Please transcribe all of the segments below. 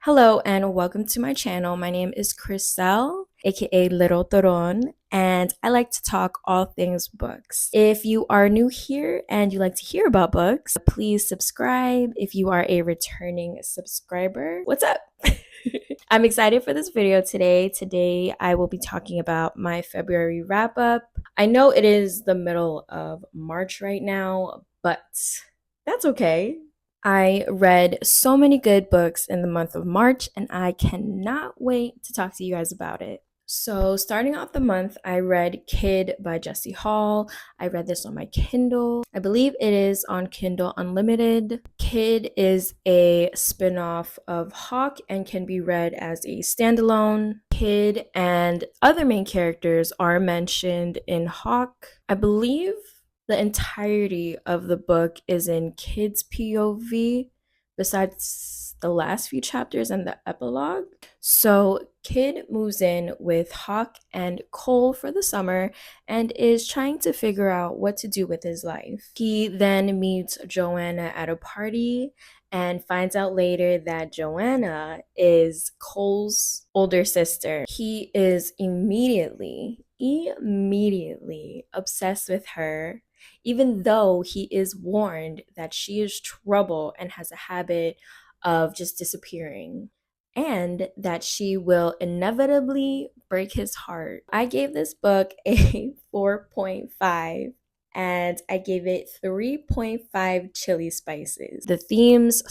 Hello and welcome to my channel. My name is Chriselle, aka Little Toron, and I like to talk all things books. If you are new here and you like to hear about books, please subscribe. If you are a returning subscriber, what's up? I'm excited for this video today. Today I will be talking about my February wrap up. I know it is the middle of March right now, but that's okay. I read so many good books in the month of March, and I cannot wait to talk to you guys about it. So, starting off the month, I read Kid by Jessie Hall. I read this on my Kindle. I believe it is on Kindle Unlimited. Kid is a spin-off of Hawk and can be read as a standalone. Kid and other main characters are mentioned in Hawk. I believe the entirety of the book is in Kid's POV, besides the last few chapters and the epilogue. So, Kid moves in with Hawk and Cole for the summer and is trying to figure out what to do with his life. He then meets Joanna at a party and finds out later that Joanna is Cole's older sister. He is immediately obsessed with her, even though he is warned that she is trouble and has a habit of just disappearing, and that she will inevitably break his heart. I gave this book a 4.5 and I gave it 3.5 chili spices. The themes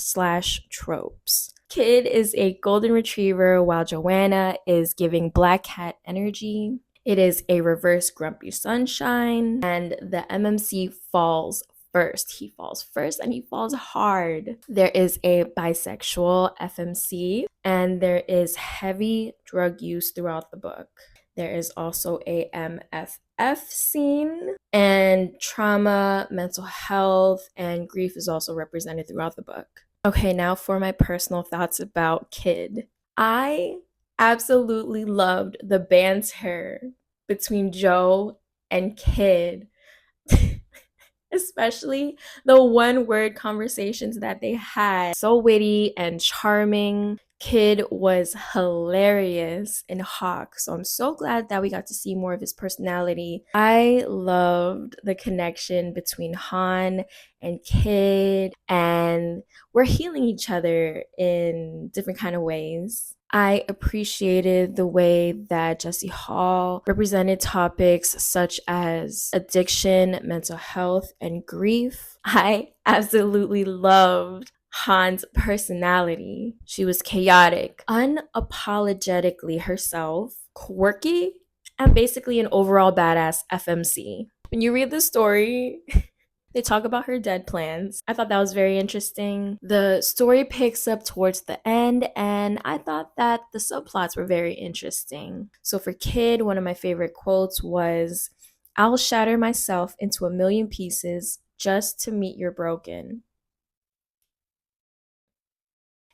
/ tropes. Kid is a golden retriever while Joanna is giving black cat energy. It is a reverse grumpy sunshine, and the MMC falls first. He falls first and he falls hard. There is a bisexual FMC, and there is heavy drug use throughout the book. There is also a MFF scene, and trauma, mental health, and grief is also represented throughout the book. Okay, now for my personal thoughts about Kid. I absolutely loved the banter between Joe and Kid, especially the one word conversations that they had. So witty and charming. Kid was hilarious in Hawk, so I'm so glad that we got to see more of his personality. I loved the connection between Han and Kid, and we're healing each other in different kind of ways. I appreciated the way that Jessie Hall represented topics such as addiction, mental health, and grief. I absolutely loved Han's personality. She was chaotic, unapologetically herself, quirky, and basically an overall badass FMC. When you read the story, they talk about her dead plans. I thought that was very interesting. The story picks up towards the end, and I thought that the subplots were very interesting. So for Kid, one of my favorite quotes was, "I'll shatter myself into a million pieces just to meet your broken."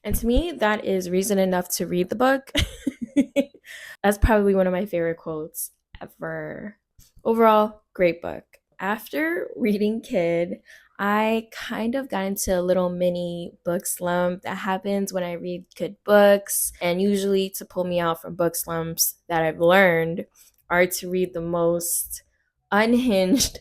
And to me, that is reason enough to read the book. That's probably one of my favorite quotes ever. Overall, great book. After reading Kid, I kind of got into a little mini book slump that happens when I read good books. And usually, to pull me out from book slumps that I've learned are to read the most unhinged,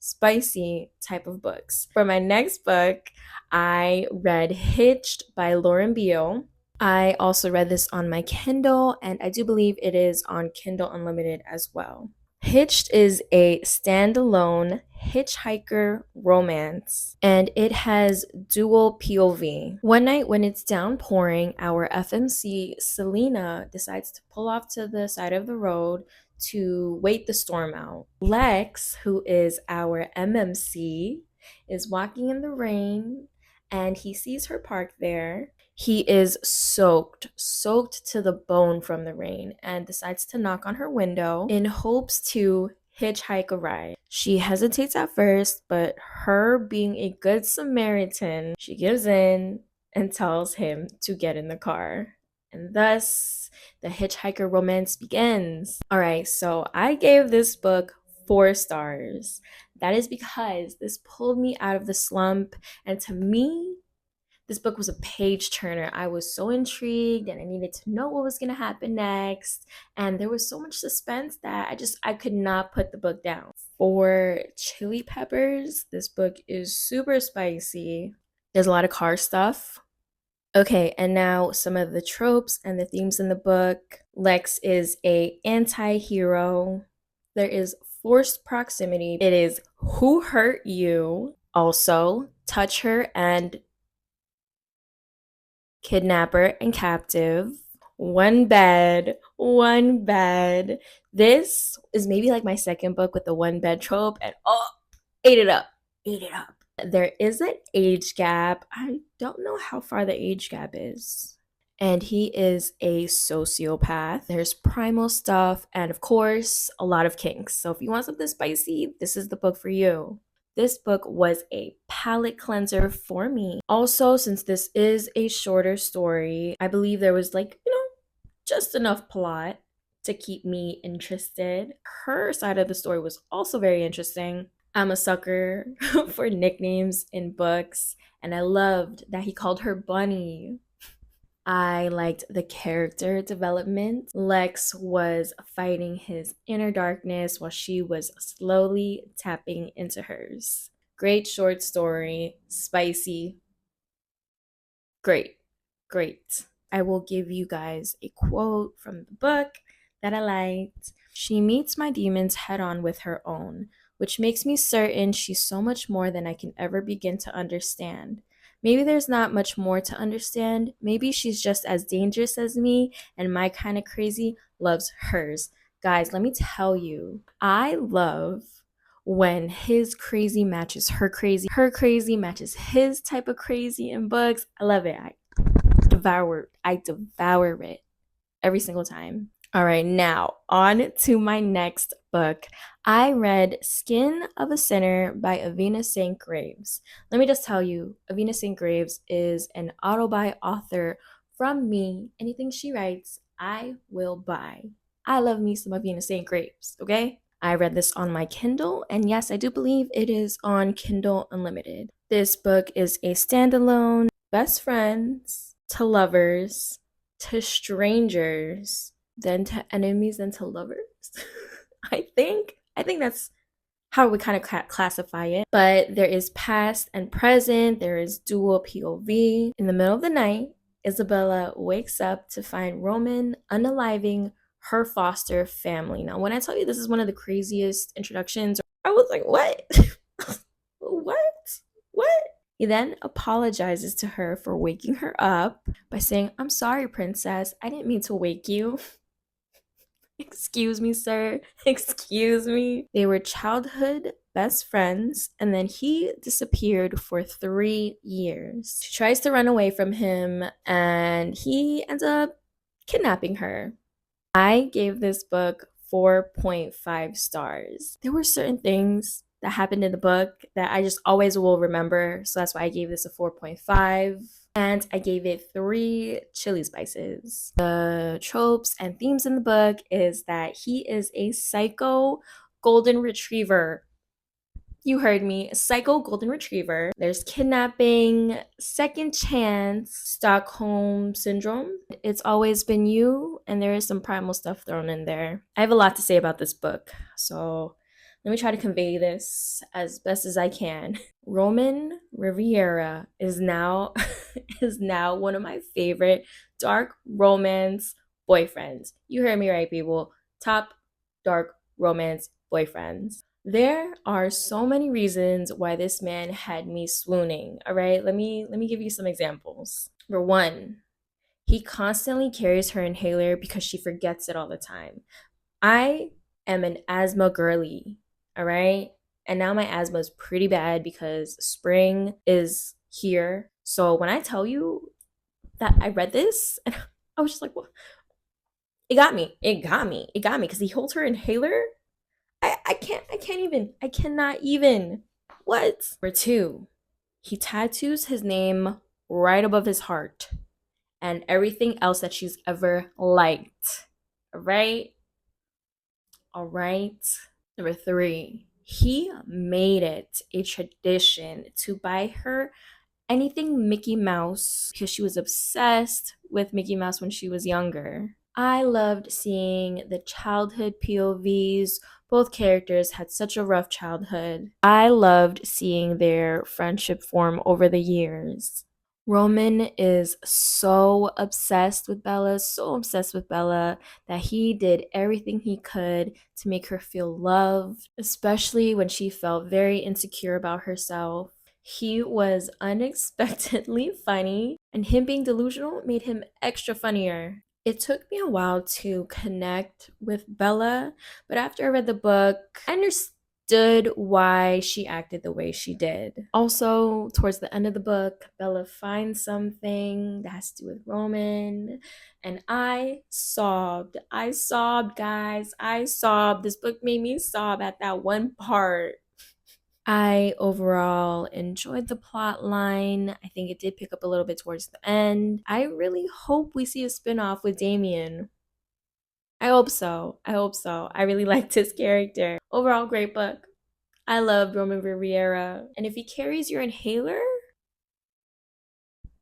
spicy type of books. For my next book, I read Hitched by Biel. I also read this on my Kindle, and I do believe it is on Kindle Unlimited as well. Hitched is a standalone hitchhiker romance, and it has dual POV. One night when it's downpouring, our FMC Selena decides to pull off to the side of the road to wait the storm out. Lex, who is our MMC, is walking in the rain and he sees her parked there. He is soaked to the bone from the rain, and decides to knock on her window in hopes to hitchhike a ride. She hesitates at first, but her being a good Samaritan, she gives in and tells him to get in the car. And thus, the hitchhiker romance begins. All right, so I gave this book 4 stars. That is because this pulled me out of the slump, and to me, This book was a page turner. I was so intrigued and I needed to know what was going to happen next. And there was so much suspense that I could not put the book down. For chili peppers, this book is super spicy. There's a lot of car stuff. Okay, and now some of the tropes and the themes in the book. Lex is a anti-hero. There is forced proximity. It is who hurt you. Also, touch her and kidnapper and captive. One bed, one bed. This is maybe like my second book with the one bed trope, and oh, ate it up, ate it up. There is an age gap. I don't know how far the age gap is. And he is a sociopath. There's primal stuff, and of course, a lot of kinks. So if you want something spicy, this is the book for you. This book was a palate cleanser for me. Also, since this is a shorter story, I believe there was just enough plot to keep me interested. Her side of the story was also very interesting. I'm a sucker for nicknames in books, and I loved that he called her Bunny. I liked the character development. Lex was fighting his inner darkness while she was slowly tapping into hers. Great short story, spicy, great, great. I will give you guys a quote from the book that I liked. She meets my demons head on with her own, which makes me certain she's so much more than I can ever begin to understand. Maybe there's not much more to understand. Maybe she's just as dangerous as me, and my kind of crazy loves hers. Guys, let me tell you, I love when his crazy matches her crazy matches his type of crazy in books. I love it. I devour it every single time. All right, now on to my next book. I read Skin of a Sinner by Avina st.Graves. Let me just tell you, Avina st.Graves is an autobi author from me. Anything she writes, I will buy. I love me some Avina st.Graves, okay? I read this on my Kindle, and yes, I do believe it is on Kindle Unlimited. This book is a standalone, best friends to lovers to strangers, then to enemies, then to lovers. I think that's how we kind of classify it. But there is past and present. There is dual POV. In the middle of the night, Isabella wakes up to find Roman unaliving her foster family. Now, when I tell you this is one of the craziest introductions, I was like, what? What? He then apologizes to her for waking her up by saying, "I'm sorry, princess. I didn't mean to wake you." Excuse me, sir. Excuse me. They were childhood best friends, and then he disappeared for 3 years. She tries to run away from him, and he ends up kidnapping her. I gave this book 4.5 stars. There were certain things that happened in the book that I just always will remember. So that's why I gave this a 4.5. And I gave it 3 chili spices. The tropes and themes in the book is that he is a psycho golden retriever. You heard me, a psycho golden retriever. There's kidnapping, second chance, Stockholm syndrome. It's always been you, and there is some primal stuff thrown in there. I have a lot to say about this book, so let me try to convey this as best as I can. Roman Riviera is now one of my favorite dark romance boyfriends. You heard me right, people. Top dark romance boyfriends. There are so many reasons why this man had me swooning. All right, let me give you some examples. Number 1, he constantly carries her inhaler because she forgets it all the time. I am an asthma girly, all right? And now my asthma is pretty bad because spring is here. So when I tell you that I read this, and I was just like, what? It got me because he holds her inhaler. I cannot even. What? Number 2, he tattoos his name right above his heart and everything else that she's ever liked. All right? Number 3, he made it a tradition to buy her anything Mickey Mouse because she was obsessed with Mickey Mouse when she was younger. I loved seeing the childhood POVs. Both characters had such a rough childhood. I loved seeing their friendship form over the years. Roman is so obsessed with Bella, so obsessed with Bella that he did everything he could to make her feel loved, especially when she felt very insecure about herself. He was unexpectedly funny, and him being delusional made him extra funnier. It took me a while to connect with Bella, but after I read the book, I understood why she acted the way she did. Also, towards the end of the book, Bella finds something that has to do with Roman, and I sobbed. I sobbed, guys. I sobbed. This book made me sob at that one part. I overall enjoyed the plot line. I think it did pick up a little bit towards the end. I really hope we see a spin-off with Damien. I hope so. I hope so. I really liked his character. Overall, great book. I love Roman Riviera. And if he carries your inhaler,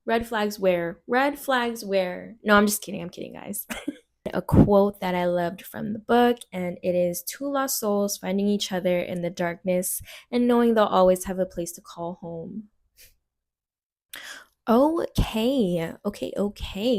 red flags where? Red flags where? No, I'm just kidding. I'm kidding, guys. A quote that I loved from the book, and it is two lost souls finding each other in the darkness and knowing they'll always have a place to call home. Okay.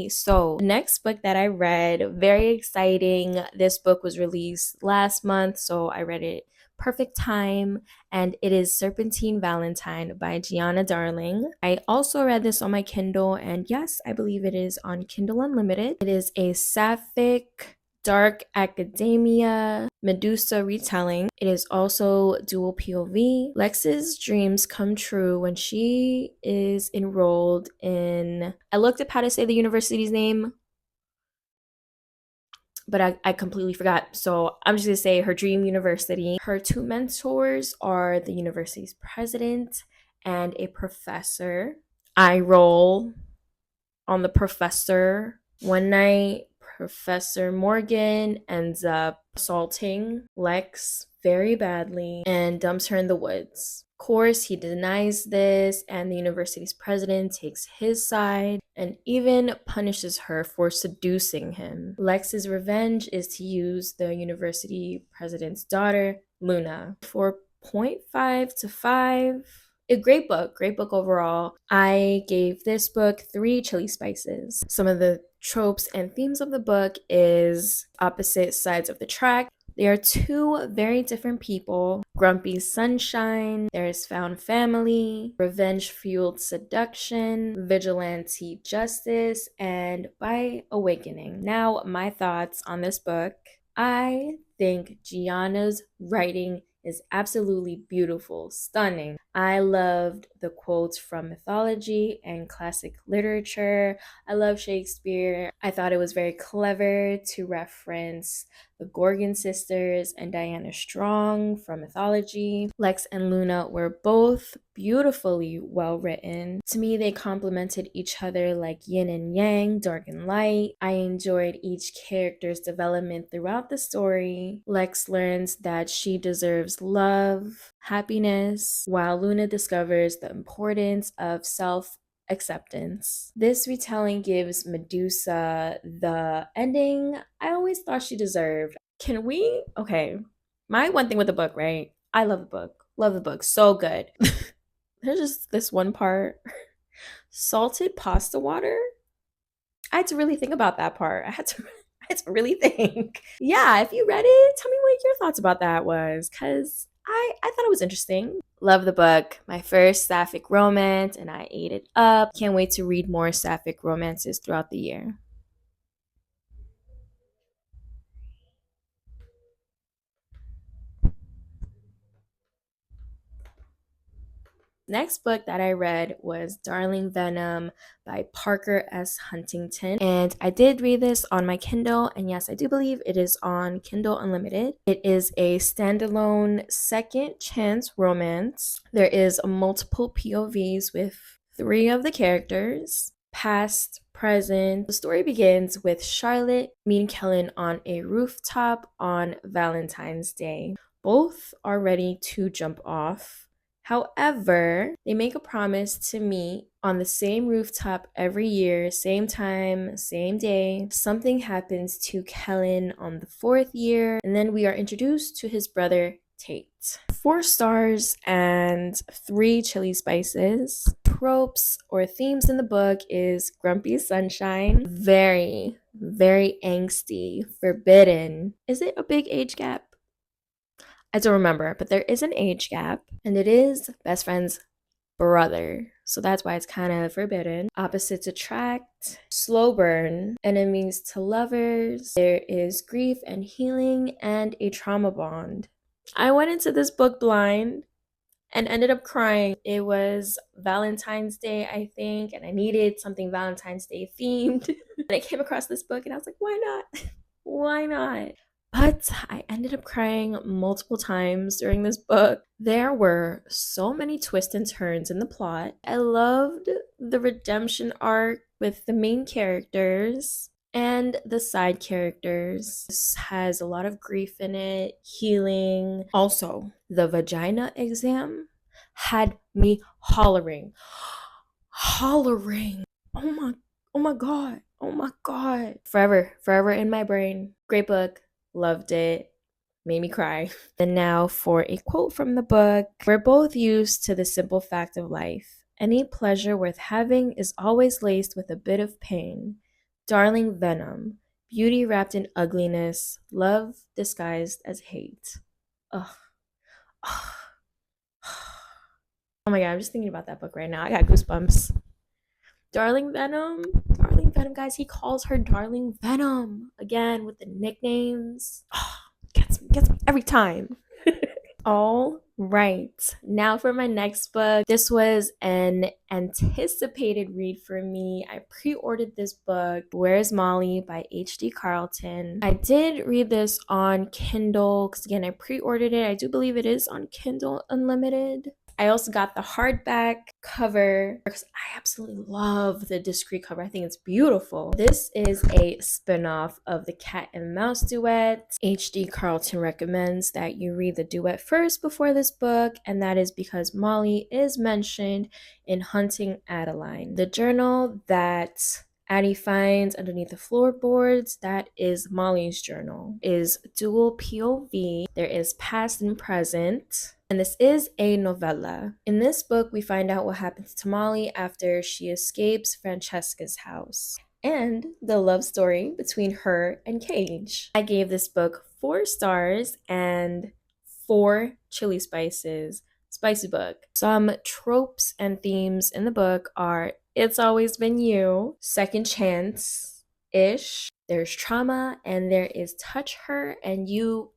So, the next book that I read, very exciting. This book was released last month, so I read it perfect time, and it is Serpentine Valentine by Giana Darling. I also read this on my Kindle, and yes, I believe it is on Kindle Unlimited. It is a sapphic dark academia Medusa retelling. It is also dual POV. Lex's dreams come true when she is enrolled in, I looked up how to say the university's name, but I completely forgot. So I'm just gonna say her dream university. Her two mentors are the university's president and a professor. I roll on the professor. One night, Professor Morgan ends up assaulting Lex very badly and dumps her in the woods. Of course, he denies this, and the university's president takes his side and even punishes her for seducing him. Lex's revenge is to use the university president's daughter, Luna, for 0.5 to 5. A great book overall. I gave this book 3 chili spices. Some of the tropes and themes of the book is opposite sides of the track. They are two very different people. Grumpy sunshine, there's found family, revenge-fueled seduction, vigilante justice, and by awakening. Now, my thoughts on this book. I think Giana's writing is absolutely beautiful, stunning. I loved the quotes from mythology and classic literature. I love Shakespeare. I thought it was very clever to reference the Gorgon sisters and Diana Strong from mythology. Lex and Luna were both beautifully well written. To me, they complemented each other like yin and yang, dark and light. I enjoyed each character's development throughout the story. Lex learns that she deserves love, happiness, while Luna discovers the importance of self-acceptance. This retelling gives Medusa the ending I always thought she deserved. Okay, my one thing with the book, right? I love the book. Love the book. So good. There's just this one part. Salted pasta water? I had to really think about that part. I had to really think. Yeah, if you read it, tell me what your thoughts about that was, because I thought it was interesting. Love the book. My first sapphic romance, and I ate it up. Can't wait to read more sapphic romances throughout the year. Next book that I read was Darling Venom by Parker S. Huntington. And I did read this on my Kindle, and yes, I do believe it is on Kindle Unlimited. It is a standalone second chance romance. There is multiple POVs with 3 of the characters, past, present. The story begins with Charlotte meeting Kellen on a rooftop on Valentine's Day. Both are ready to jump off. However, they make a promise to meet on the same rooftop every year, same time, same day. Something happens to Kellen on the 4th year, and then we are introduced to his brother Tate. 4 stars and 3 chili spices. Tropes or themes in the book is grumpy sunshine, very, very angsty, forbidden. Is it a big age gap? I don't remember, but there is an age gap, and it is best friend's brother. So that's why it's kind of forbidden. Opposites attract, slow burn, enemies to lovers. There is grief and healing, and a trauma bond. I went into this book blind and ended up crying. It was Valentine's Day, I think, and I needed something Valentine's Day themed. And I came across this book and I was like, why not? Why not? But I ended up crying multiple times during this book. There were so many twists and turns in the plot. I loved the redemption arc with the main characters and the side characters. This has a lot of grief in it, healing. Also, the vagina exam had me hollering. Hollering. Oh my god. Oh my god. Forever in my brain. Great book. Loved it. Made me cry. And now for a quote from the book. We're both used to the simple fact of life. Any pleasure worth having is always laced with a bit of pain. Darling venom. Beauty wrapped in ugliness. Love disguised as hate. Ugh. Oh my god, I'm just thinking about that book right now. I got goosebumps. Darling Venom, guys. He calls her Darling Venom again with the nicknames. Oh, gets me every time. All right, now for my next book. This was an anticipated read for me. I pre-ordered this book, Where's Molly by H.D. Carlton. I did read this on Kindle because again, I pre-ordered it. I do believe it is on Kindle Unlimited. I also got the hardback cover because I absolutely love the discreet cover. I think it's beautiful. This is a spin-off of the Cat and Mouse duet. H.D. Carlton recommends that you read the duet first before this book, and that is because Molly is mentioned in Hunting Adeline. The journal that Addie finds underneath the floorboards, that is Molly's journal, is dual POV. There is past and present. And this is a novella. In this book, we find out what happens to Molly after she escapes Francesca's house and the love story between her and Cage. I gave this book 4 stars and 4 chili spices. Spicy book. Some tropes and themes in the book are It's Always Been You, Second Chance-ish, there's trauma, and there is Touch Her and You.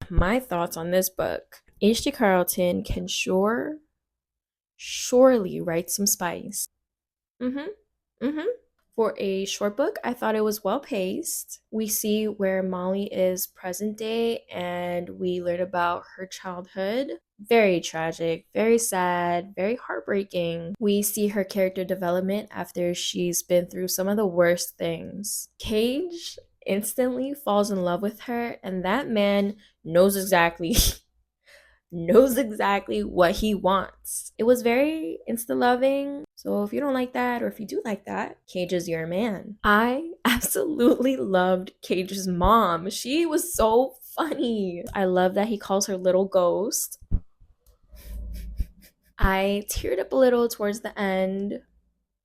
My thoughts on this book. H.D. Carlton can surely write some spice. For a short book, I thought it was well paced. We see where Molly is present day and we learn about her childhood. Very tragic, very sad, very heartbreaking. We see her character development after she's been through some of the worst things. Cage instantly falls in love with her, and that man knows exactly what he wants. It was very insta-loving. So if you don't like that, or if you do like that, Cage is your man. I absolutely loved Cage's mom. She was so funny. I love that he calls her little ghost. I teared up a little towards the end.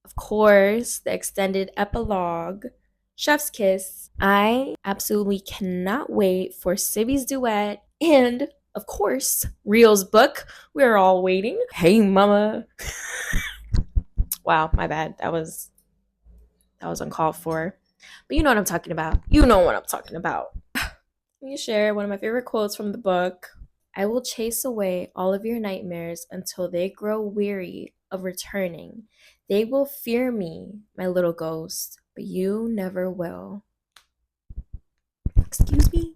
Of course, the extended epilogue, Chef's Kiss. I absolutely cannot wait for Sibby's duet and, of course, Rio's book. We're all waiting. Hey, mama. Wow, my bad. That was uncalled for. But you know what I'm talking about. Let me share one of my favorite quotes from the book. I will chase away all of your nightmares until they grow weary of returning. They will fear me, my little ghost, but you never will. Excuse me.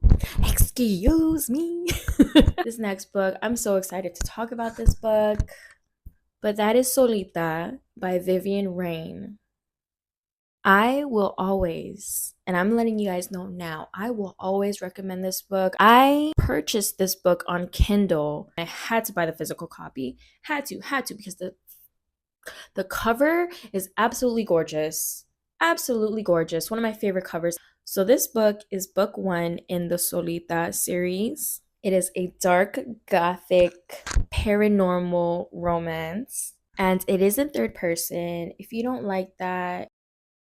This next book, I'm so excited to talk about this book, but that is Solita by Vivien Rainn. I will always, and I'm letting you guys know now, I will always recommend this book. I purchased this book on Kindle. I had to buy the physical copy. Had to, because the cover is absolutely gorgeous. Absolutely gorgeous. One of my favorite covers. So this book is book 1 in the Solita series. It is a dark gothic paranormal romance, and it is in third person. If you don't like that,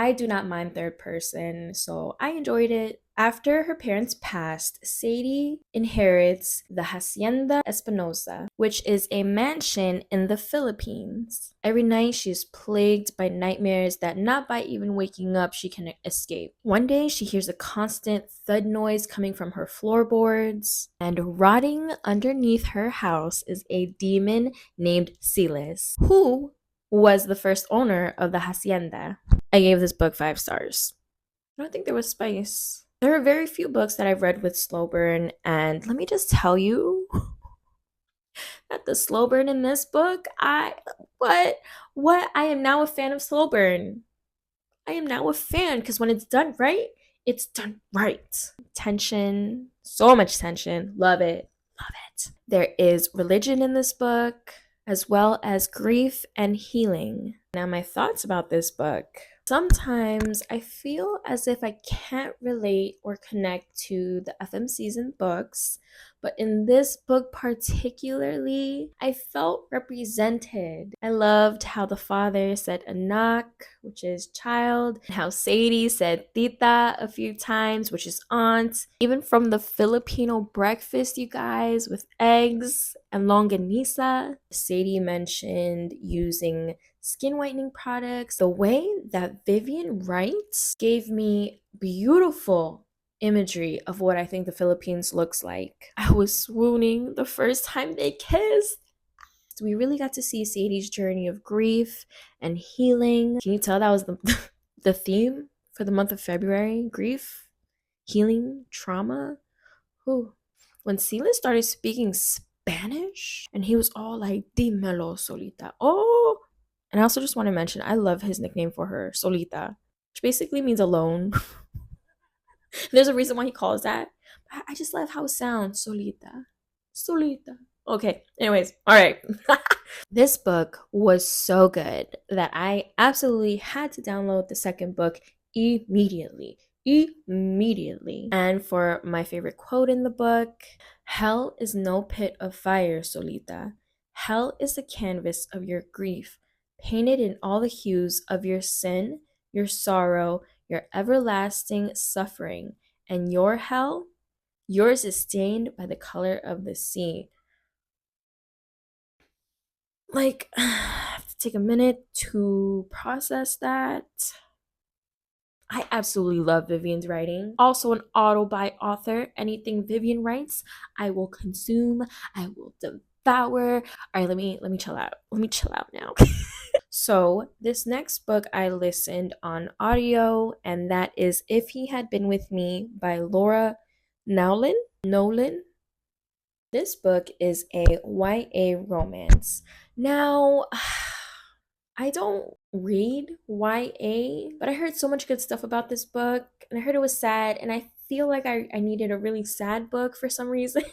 I do not mind third person, so I enjoyed it. After her parents passed, Sadie inherits the Hacienda Espinosa, which is a mansion in the Philippines. Every night she is plagued by nightmares that not by even waking up she can escape. One day she hears a constant thud noise coming from her floorboards, and rotting underneath her house is a demon named Silas, who was the first owner of the hacienda. I gave this book 5 stars. I don't think there was spice. There are very few books that I've read with slow burn, and let me just tell you that the slow burn in this book, I am now a fan of slow burn. I am now a fan because when it's done right, it's done right. Tension, so much tension. Love it. Love it. There is religion in this book, as well as grief and healing. Now, my thoughts about this book. Sometimes I feel as if I can't relate or connect to the FM season books, but in this book particularly, I felt represented. I loved how the father said anak, which is child, and how Sadie said tita a few times, which is aunt. Even from the Filipino breakfast, you guys, with eggs and longanisa. Sadie mentioned using skin whitening products. The way that Vivien writes gave me beautiful imagery of what I think the Philippines looks like. I was swooning the first time they kissed. So we really got to see Sadie's journey of grief and healing. Can you tell that was the theme for the month of February? Grief, healing, trauma. Whew. When Silas started speaking Spanish and he was all like, dímelo, solita. Oh, and I also just want to mention, I love his nickname for her, Solita, which basically means alone. There's a reason why he calls that. I just love how it sounds, Solita. Solita. Okay, anyways, all right. This book was so good that I absolutely had to download the second book immediately. Immediately. And for my favorite quote in the book, hell is no pit of fire, Solita. Hell is the canvas of your grief, painted in all the hues of your sin, your sorrow, your everlasting suffering. And your hell, yours is stained by the color of the sea. Like, I have to take a minute to process that. I absolutely love Vivien's writing. Also an auto-buy author. Anything Vivien writes, I will consume, I will devour. All right, let me chill out. Let me chill out now. So this next book I listened on audio, and that is If He Had Been With Me by Laura Nowlin. This book is a YA romance. Now, I don't read YA, but I heard so much good stuff about this book, and I heard it was sad, and I feel like I needed a really sad book for some reason.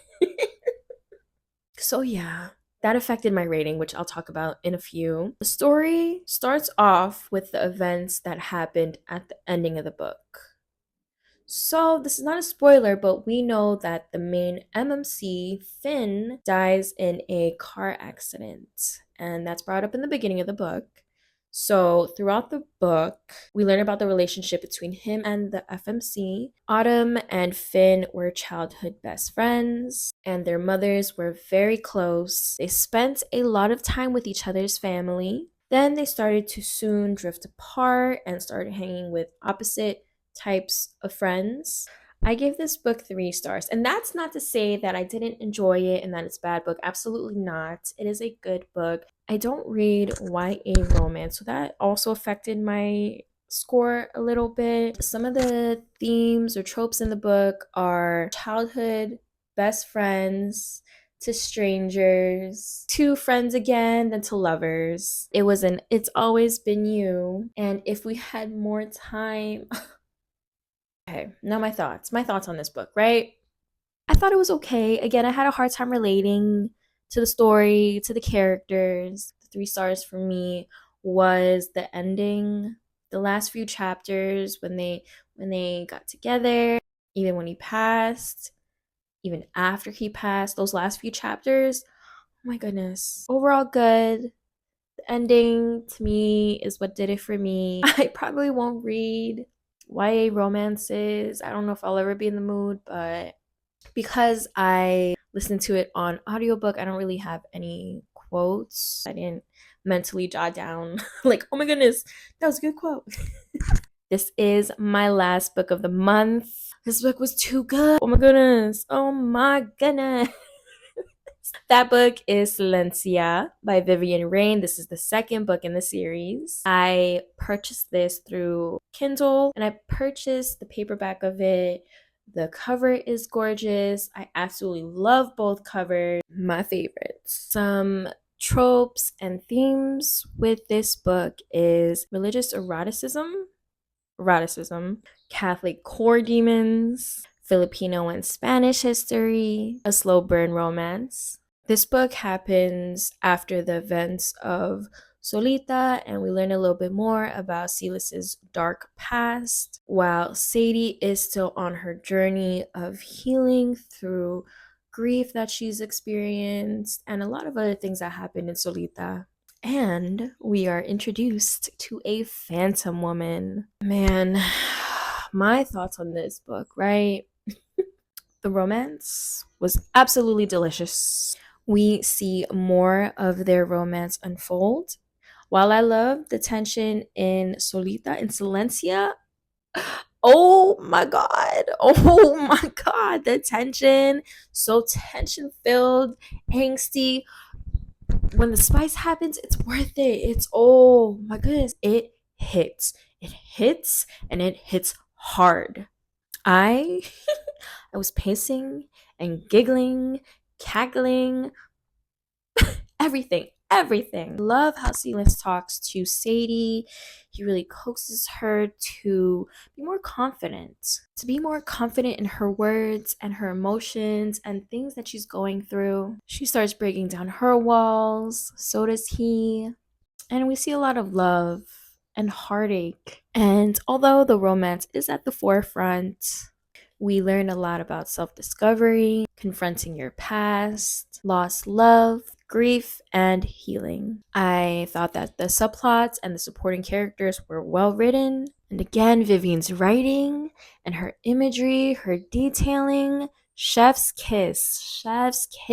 So yeah, that affected my rating, which I'll talk about in a few. The story starts off with the events that happened at the ending of the book. So, this is not a spoiler, but we know that the main MMC, Finn, dies in a car accident. And that's brought up in the beginning of the book. So, throughout the book, we learn about the relationship between him and the FMC. Autumn and Finn were childhood best friends, and their mothers were very close. They spent a lot of time with each other's family. Then they started to soon drift apart and started hanging with opposite types of friends. I gave this book 3 stars, and that's not to say that I didn't enjoy it and that it's a bad book. Absolutely not. It is a good book. I don't read YA romance, so that also affected my score a little bit. Some of the themes or tropes in the book are childhood best friends, to strangers, to friends again, then to lovers. It was an It's Always Been You. And if we had more time. Okay, now my thoughts. My thoughts on this book, right? I thought it was okay. Again, I had a hard time relating to the story, to the characters. The 3 stars for me was the ending, the last few chapters when they got together, even when he passed, even after he passed, those last few chapters. Oh my goodness. Overall good. The ending to me is what did it for me. I probably won't read YA romances. I don't know if I'll ever be in the mood, but because I listened to it on audiobook, I don't really have any quotes. I didn't mentally jot down like, oh my goodness, that was a good quote. This is my last book of the month. This book was too good. Oh my goodness. Oh my goodness. That book is Silencia by Vivien Rainn. This is the second book in the series. I purchased this through Kindle and I purchased the paperback of it. The cover is gorgeous. I absolutely love both covers. My favorites. Some tropes and themes with this book is religious eroticism, Catholic core demons, Filipino and Spanish history, a slow burn romance. This book happens after the events of Solita, and we learn a little bit more about Silas's dark past, while Sadie is still on her journey of healing through grief that she's experienced and a lot of other things that happened in Solita. And we are introduced to a phantom woman. Man, my thoughts on this book, right? The romance was absolutely delicious. We see more of their romance unfold. While I love the tension in Solita and Silencia, oh my god, oh my god, the tension, so tension filled, angsty. When the spice happens, it's worth it. It's, oh my goodness, it hits and it hits hard. I I was pacing and giggling, cackling, everything. Love how Silas talks to Sadie. He really coaxes her to be more confident, in her words and her emotions and things that she's going through. She starts breaking down her walls, so does he. And we see a lot of love and heartache. And although the romance is at the forefront, we learn a lot about self-discovery, confronting your past, lost love, grief, and healing. I thought that the subplots and the supporting characters were well written. And again, Vivien's writing and her imagery, her detailing, chef's kiss,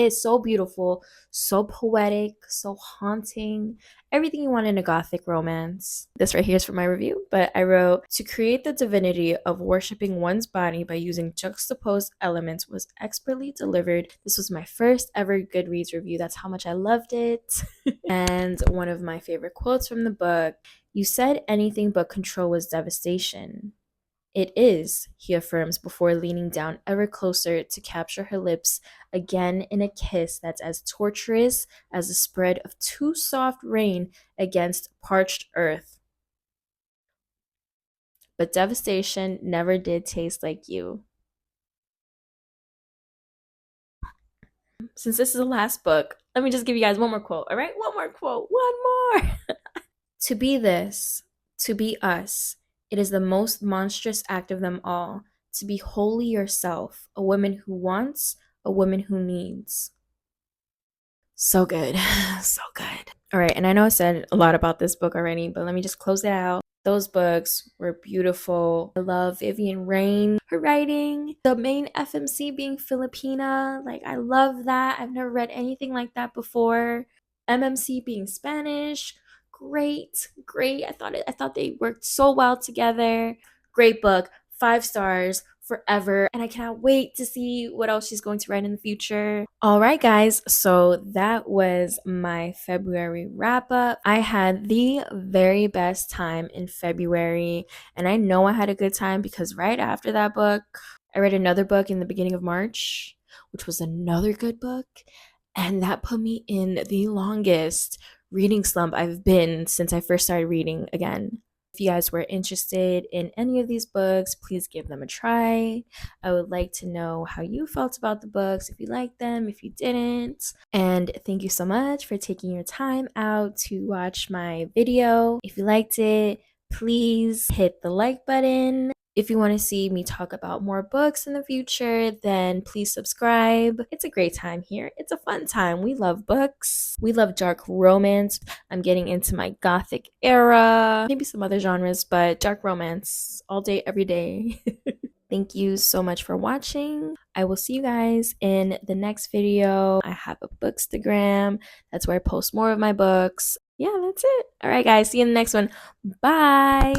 so beautiful, so poetic, so haunting, everything you want in a gothic romance. This right here is for my review, but I wrote, to create the divinity of worshiping one's body by using juxtaposed elements was expertly delivered. This was my first ever Goodreads review. That's how much I loved it. And one of my favorite quotes from the book, you said anything but control was devastation. It is, he affirms before leaning down ever closer to capture her lips again in a kiss that's as torturous as the spread of too soft rain against parched earth. But devastation never did taste like you. Since this is the last book, let me just give you guys one more quote, all right? One more. To be this, to be us, it is the most monstrous act of them all, to be wholly yourself, a woman who wants, a woman who needs. So good. So good. All right, and I know I said a lot about this book already, but let me just close it out. Those books were beautiful. I love Vivien Rainn, her writing, the main FMC being Filipina. Like, I love that. I've never read anything like that before. MMC being Spanish. Great. I thought they worked so well together. Great book. 5 stars forever, and I cannot wait to see what else she's going to write in the future. All right, guys, so that was my February wrap up. I had the very best time in February, and I know I had a good time because right after that book, I read another book in the beginning of March, which was another good book. And that put me in the longest reading slump I've been since I first started reading again. If you guys were interested in any of these books, please give them a try. I would like to know how you felt about the books, if you liked them, if you didn't. And thank you so much for taking your time out to watch my video. If you liked it, please hit the like button. If you want to see me talk about more books in the future, then please subscribe. It's a great time here. It's a fun time. We love books. We love dark romance. I'm getting into my gothic era. Maybe some other genres, but dark romance all day, every day. Thank you so much for watching. I will see you guys in the next video. I have a bookstagram. That's where I post more of my books. Yeah, that's it. All right, guys. See you in the next one. Bye.